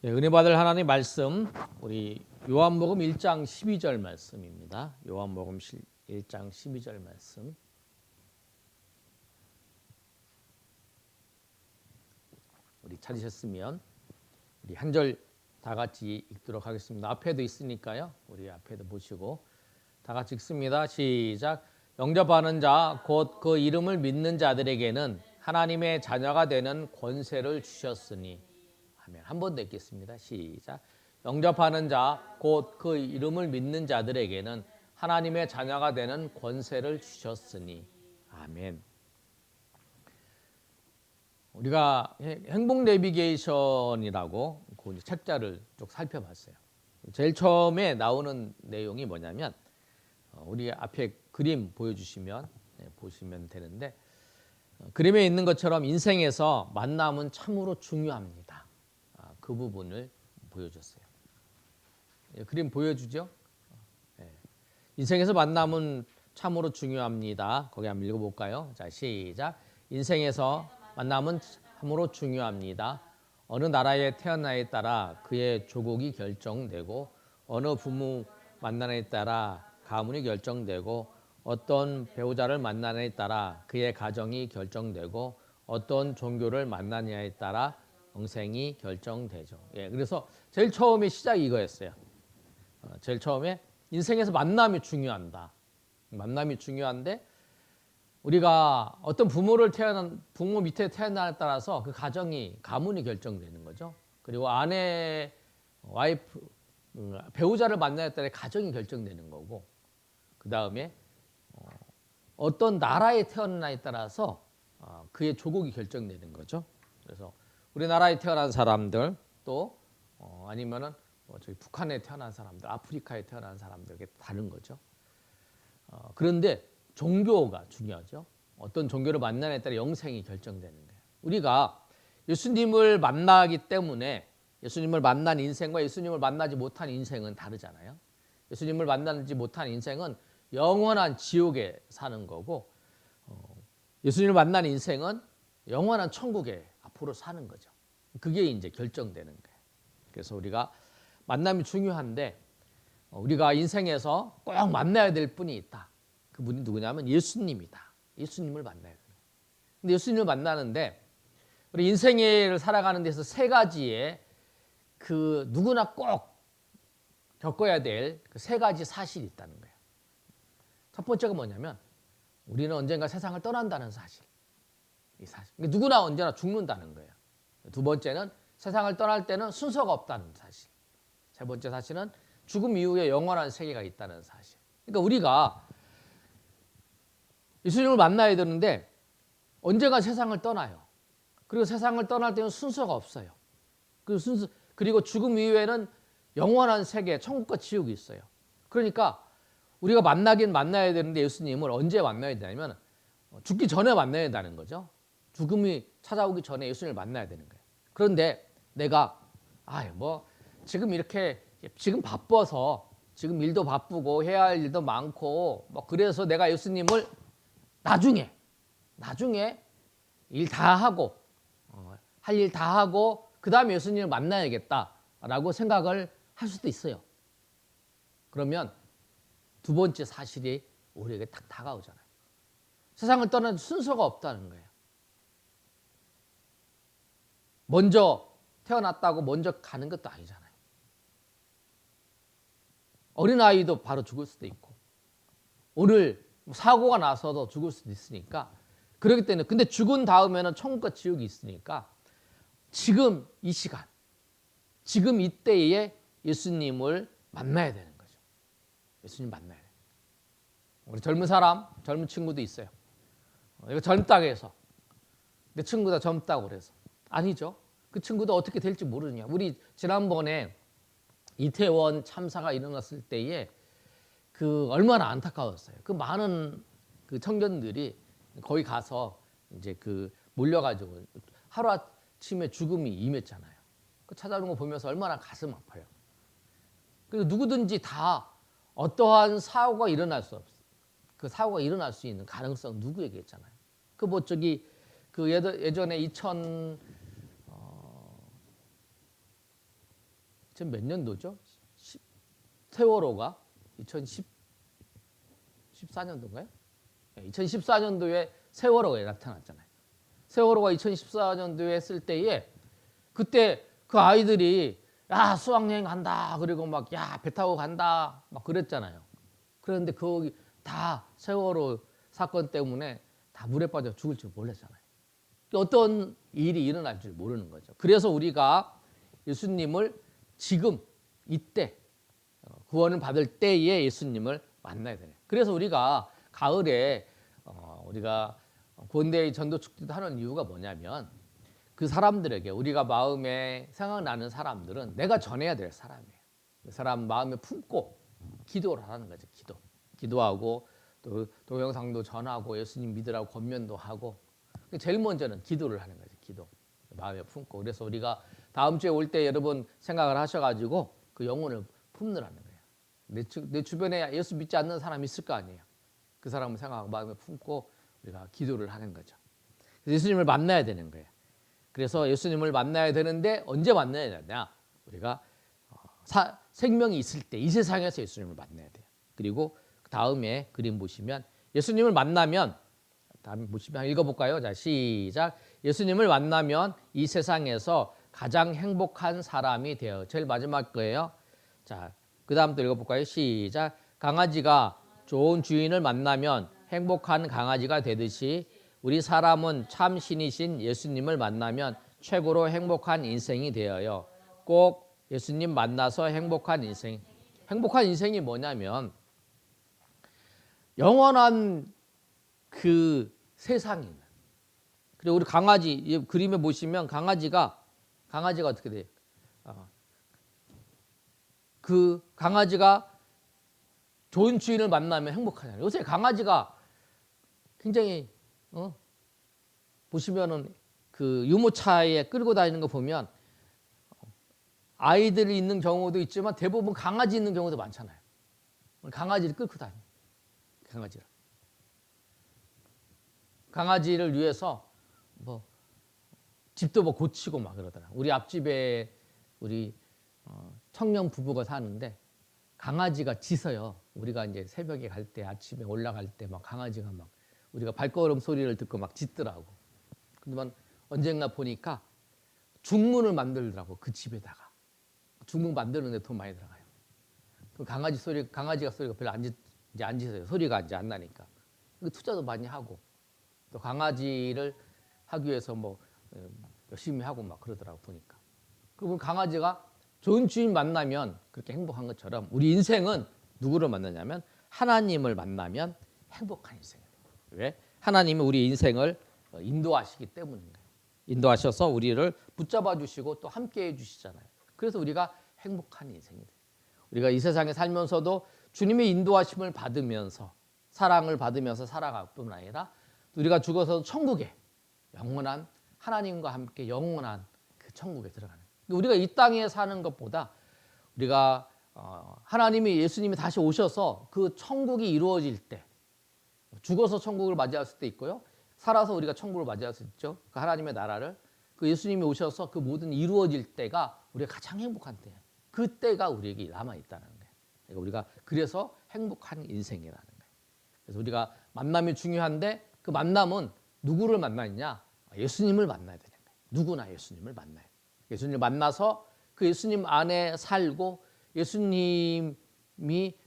네, 은혜 받을 하나님 말씀 우리 요한복음 1장 12절 말씀입니다. 요한복음 1장 12절 말씀. 우리 찾으셨으면 우리 한 절 다 같이 읽도록 하겠습니다. 앞에도 있으니까요. 우리 앞에도 보시고 다 같이 읽습니다. 시작. 영접하는 자 곧 그 이름을 믿는 자들에게는 하나님의 자녀가 되는 권세를 주셨으니. 아멘. 한 번 더 읽겠습니다. 시작. 영접하는 자 곧 그 이름을 믿는 자들에게는 하나님의 자녀가 되는 권세를 주셨으니. 아멘. 우리가 행복 내비게이션이라고 그 책자를 쭉 살펴봤어요. 제일 처음에 나오는 내용이 뭐냐면 우리 앞에 그림 보여주시면 보시면 되는데 그림에 있는 것처럼 인생에서 만남은 참으로 중요합니다. 그 부분을 보여줬어요. 그림 보여주죠? 인생에서 만남은 참으로 중요합니다. 거기 한번 읽어볼까요? 자, 시작. 인생에서 만남은 참으로 중요합니다. 어느 나라에 태어나에 따라 그의 조국이 결정되고 어느 부모 만나에 따라 가문이 결정되고 어떤 배우자를 만나냐에 따라 그의 가정이 결정되고 어떤 종교를 만나냐에 따라 영생이 결정되죠. 그래서 제일 처음에 시작이 이거였어요. 제일 처음에 인생에서 만남이 중요하다. 만남이 중요한데 우리가 어떤 부모 밑에 태어나에 따라서 그 가문이 결정되는 거죠. 그리고 아내, 와이프, 배우자를 만나에 따라 가정이 결정되는 거고, 그 다음에 어떤 나라에 태어나에 따라서 그의 조국이 결정되는 거죠. 그래서 우리나라에 태어난 사람들 또 아니면은 저기 북한에 태어난 사람들, 아프리카에 태어난 사람들 이렇게 다른 거죠. 그런데 종교가 중요하죠. 어떤 종교를 만나냐에 따라 영생이 결정되는 거예요. 우리가 예수님을 만나기 때문에 예수님을 만난 인생과 예수님을 만나지 못한 인생은 다르잖아요. 예수님을 만나지 못한 인생은 영원한 지옥에 사는 거고 예수님을 만난 인생은 영원한 천국에 앞으로 사는 거죠. 그게 이제 결정되는 거예요. 그래서 우리가 만남이 중요한데 우리가 인생에서 꼭 만나야 될 분이 있다. 그분이 누구냐면 예수님이다. 예수님을 만나야 돼요. 근데 예수님을 만나는데 우리 인생을 살아가는 데서 세 가지의 그 누구나 꼭 겪어야 될 그 세 가지 사실이 있다는 거예요. 첫 번째가 뭐냐면 우리는 언젠가 세상을 떠난다는 사실. 이 사실. 그러니까 누구나 언제나 죽는다는 거예요. 두 번째는 세상을 떠날 때는 순서가 없다는 사실. 세 번째 사실은 죽음 이후에 영원한 세계가 있다는 사실. 그러니까 우리가 예수님을 만나야 되는데 언젠가 세상을 떠나요. 그리고 세상을 떠날 때는 순서가 없어요. 그리고 죽음 이후에는 영원한 세계, 천국과 지옥이 있어요. 그러니까 우리가 만나긴 만나야 되는데 예수님을 언제 만나야 되냐면 죽기 전에 만나야 된다는 거죠. 죽음이 찾아오기 전에 예수님을 만나야 되는 거예요. 그런데 내가 지금 바빠서 지금 일도 바쁘고 해야 할 일도 많고 그래서 내가 예수님을 나중에 일 다 하고 할 일 다 하고 그 다음에 예수님을 만나야겠다라고 생각을 할 수도 있어요. 그러면 두 번째 사실이 우리에게 딱 다가오잖아요. 세상을 떠나는 순서가 없다는 거예요. 먼저 태어났다고 먼저 가는 것도 아니잖아요. 어린아이도 바로 죽을 수도 있고 오늘 사고가 나서도 죽을 수도 있으니까 그렇기 때문에 근데 죽은 다음에는 천국과 지옥이 있으니까 지금 이 시간 지금 이때에 예수님을 만나야 되는 거죠. 예수님 만나야 돼요. 우리 젊은 친구도 있어요. 이거 젊다고 해서 내 친구가 젊다고 그래서 아니죠. 그 친구도 어떻게 될지 모르느냐. 우리 지난번에 이태원 참사가 일어났을 때에 그 얼마나 안타까웠어요. 그 많은 그 청년들이 거기 가서 이제 그 몰려가지고 하루아침에 죽음이 임했잖아요. 그 찾아오는 거 보면서 얼마나 가슴 아파요. 그리고 누구든지 다 어떠한 사고가 일어날 수 없어요. 그 사고가 일어날 수 있는 가능성 누구에게 있잖아요. 그 예전에 지금 몇 년도죠? 세월호가 2014년도인가요? 2014년도에 세월호가 나타났잖아요. 세월호가 2014년도에 했을 때에 그때 그 아이들이 야 수학여행 간다 그리고 막 야 배 타고 간다 막 그랬잖아요. 그런데 거기 다 세월호 사건 때문에 다 물에 빠져 죽을 줄 몰랐잖아요. 어떤 일이 일어날 줄 모르는 거죠. 그래서 우리가 예수님을 지금 이때 구원을 받을 때에 예수님을 만나야 돼요. 그래서 우리가 가을에 우리가 구원대회 전도축제도 하는 이유가 뭐냐면 그 사람들에게 우리가 마음에 생각나는 사람들은 내가 전해야 될 사람이에요. 그 사람 마음에 품고 기도를 하는 거죠. 기도하고 또 동영상도 전하고 예수님 믿으라고 권면도 하고 제일 먼저는 기도를 하는 거죠. 기도 마음에 품고. 그래서 우리가 다음 주에 올 때 여러분 생각을 하셔가지고 그 영혼을 품느라는 거예요. 내 주변에 예수 믿지 않는 사람이 있을 거 아니에요. 그 사람을 생각하고 마음에 품고 우리가 기도를 하는 거죠. 그래서 예수님을 만나야 되는 거예요. 그래서 예수님을 만나야 되는데 언제 만나야 되냐? 우리가 생명이 있을 때 이 세상에서 예수님을 만나야 돼요. 그리고 다음에 그림 보시면 예수님을 만나면 다음에 보시면 읽어볼까요? 자, 시작. 예수님을 만나면 이 세상에서 가장 행복한 사람이 되어. 제일 마지막 거예요. 자, 그 다음 또 읽어볼까요? 시작. 강아지가 좋은 주인을 만나면 행복한 강아지가 되듯이 우리 사람은 참 신이신 예수님을 만나면 최고로 행복한 인생이 되어요. 꼭 예수님 만나서 행복한 인생. 행복한 인생이 뭐냐면 영원한 그 세상이 있는. 그리고 우리 강아지 이 그림에 보시면 강아지가 어떻게 돼요? 그 강아지가 좋은 주인을 만나면 행복하잖아요. 요새 강아지가 굉장히 보시면은 그 유모차에 끌고 다니는 거 보면 아이들이 있는 경우도 있지만 대부분 강아지 있는 경우도 많잖아요. 강아지를 끌고 다니. 강아지를 위해서 뭐 집도 뭐 고치고 막 그러더라고요. 우리 앞집에 우리 청년 부부가 사는데 강아지가 짖어요. 우리가 이제 새벽에 갈 때 아침에 올라갈 때 막 강아지가 막 우리가 발걸음 소리를 듣고 막 짖더라고. 근데 언젠가 보니까 중문을 만들더라고. 그 집에다가. 중문 만드는데 돈 많이 들어가요. 그 강아지가 소리가 별로 안 짖어요. 소리가 이제 안 나니까. 투자도 많이 하고 또 강아지를 하기 위해서 뭐 열심히 하고 막 그러더라고 보니까. 그리고 강아지가 좋은 주인 만나면 그렇게 행복한 것처럼 우리 인생은 누구를 만나냐면 하나님을 만나면 행복한 인생이에요. 왜? 하나님이 우리 인생을 인도하시기 때문인 거예요. 인도하셔서 우리를 붙잡아 주시고 또 함께 해 주시잖아요. 그래서 우리가 행복한 인생이 돼요. 우리가 이 세상에 살면서도 주님의 인도하심을 받으면서 사랑을 받으면서 살아갈 뿐 아니라 우리가 죽어서 천국에 영원한 하나님과 함께 영원한 그 천국에 들어가는. 우리가 이 땅에 사는 것보다 우리가 예수님이 다시 오셔서 그 천국이 이루어질 때 죽어서 천국을 맞이할 수도 있고요. 살아서 우리가 천국을 맞이할 수 있죠. 그 하나님의 나라를. 그 예수님이 오셔서 그 모든 이루어질 때가 우리가 가장 행복한 때예요. 그 때가 우리에게 남아있다는 거예요. 그러니까 우리가 그래서 행복한 인생이라는 거예요. 그래서 우리가 만남이 중요한데 그 만남은 누구를 만나느냐? 예수님을 만나야 되는 거예요. 누구나 예수님을 만나야 돼요. 예수님을 만나서 그 예수님 안에 살고 예수님이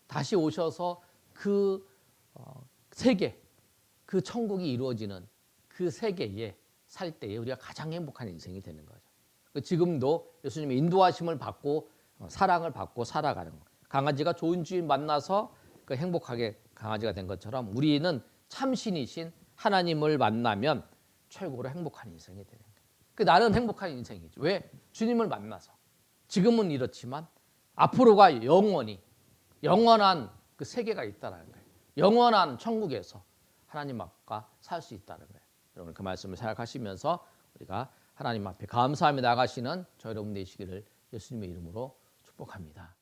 다시 오셔서 그 세계, 그 천국이 이루어지는 그 세계에 살 때에 우리가 가장 행복한 인생이 되는 거죠. 지금도 예수님의 인도하심을 받고 사랑을 받고 살아가는 거예요. 강아지가 좋은 주인 만나서 그 행복하게 강아지가 된 것처럼 우리는 참신이신 하나님을 만나면 최고로 행복한 인생이 되는 거예요. 나는 행복한 인생이죠. 왜? 주님을 만나서. 지금은 이렇지만 앞으로가 영원한 그 세계가 있다는 거예요. 영원한 천국에서 하나님 앞과 살 수 있다는 거예요. 여러분 그 말씀을 생각하시면서 우리가 하나님 앞에 감사하며 나가시는 저 여러분 되시기를 예수님의 이름으로 축복합니다.